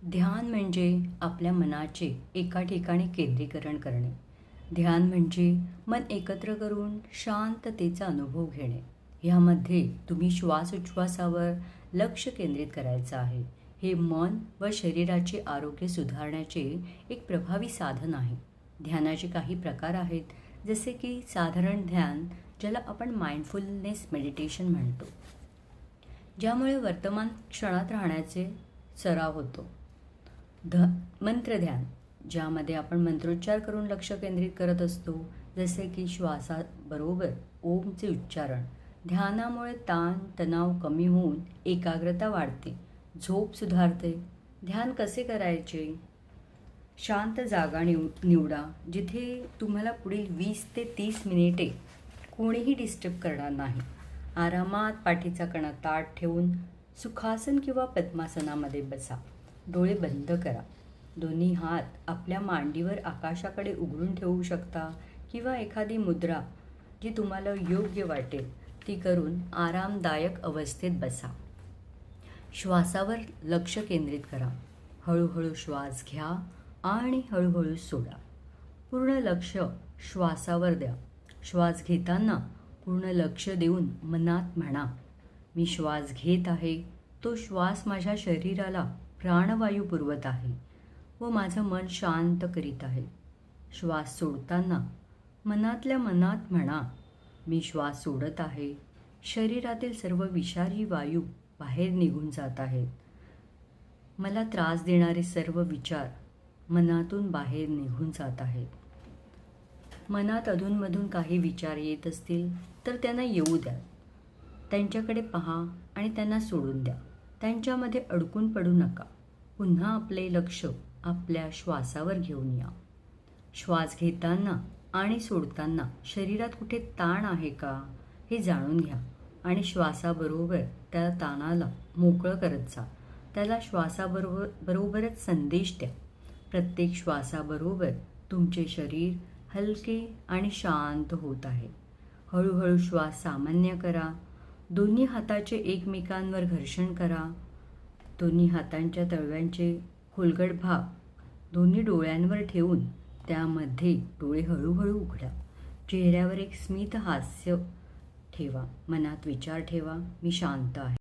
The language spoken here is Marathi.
ध्यान म्हणजे आपल्या मनाचे एका ठिकाणी केंद्रीकरण करणे. ध्यान म्हणजे मन एकत्र करून शांततेचा अनुभव घेणे. ह्यामध्ये तुम्ही श्वासोच्छ्वासावर लक्ष केंद्रित करायचं आहे. हे मन व शरीराचे आरोग्य सुधारण्याचे एक प्रभावी साधन आहे. ध्यानाचे काही प्रकार आहेत, जसे की साधारण ध्यान, ज्याला आपण माइंडफुलनेस मेडिटेशन म्हणतो, ज्यामुळे वर्तमान क्षणात राहण्याचे सराव होतो. मंत्रध्यान, ज्यामध्ये आपण मंत्रोच्चार करून लक्ष केंद्रित करत असतो, जसे की श्वासाबरोबर ओमचे उच्चारण. ध्यानामुळे ताण तणाव कमी होऊन एकाग्रता वाढते, झोप सुधारते. ध्यान कसे करायचे? शांत जागा निवडा, जिथे तुम्हाला पुढील 20 ते 30 मिनिटे कोणीही डिस्टर्ब करणार नाही. आरामात पाठीचा कणा ताठ ठेवून सुखासन किंवा पद्मासनामध्ये बसा. डोळे बंद करा. दोन्ही हात आपल्या मांडीवर आकाशाकडे उघडून ठेवू शकता किंवा एखादी मुद्रा जी तुम्हाला योग्य वाटेल ती करून आरामदायक अवस्थेत बसा. श्वासावर लक्ष केंद्रित करा. हळूहळू श्वास घ्या आणि हळूहळू सोडा. पूर्ण लक्ष श्वासावर द्या. श्वास घेताना पूर्ण लक्ष देऊन मनात म्हणा, मी श्वास घेत आहे, तो श्वास माझ्या शरीराला प्राणवायू पुरवत आहे व माझं मन शांत करीत आहे. श्वास सोडताना मनातल्या मनात म्हणा, मी श्वास सोडत आहे, शरीरातील सर्व विषारी वायू बाहेर निघून जात आहेत. मला त्रास देणारे सर्व विचार मनातून बाहेर निघून जात आहेत. मनात अधूनमधून काही विचार येत असतील तर त्यांना येऊ द्या. त्यांच्याकडे पहा आणि त्यांना सोडून द्या. त्यांच्यामध्ये अडकून पडू नका. पुन्हा आपले लक्ष आपल्या श्वासावर घेऊन या. श्वास घेताना आणि सोडताना शरीरात कुठे ताण आहे का हे जाणून घ्या आणि श्वासाबरोबर त्या ताणाला मोकळं करत जा. त्याला श्वासाबरोबरच संदेश द्या. प्रत्येक श्वासाबरोबर तुमचे शरीर हलके आणि शांत होत आहे. हळूहळू श्वास सामान्य करा. दोन्ही हाताचे एकमेकांवर घर्षण करा. दोन्ही हातांच्या तळव्यांचे खोलगट भाग दोन्ही डोळ्यांवर ठेवून त्यामध्ये डोळे हळूहळू उघडा. चेहऱ्यावर एक स्मित हास्य ठेवा. मनात विचार ठेवा, मी शांत आहे.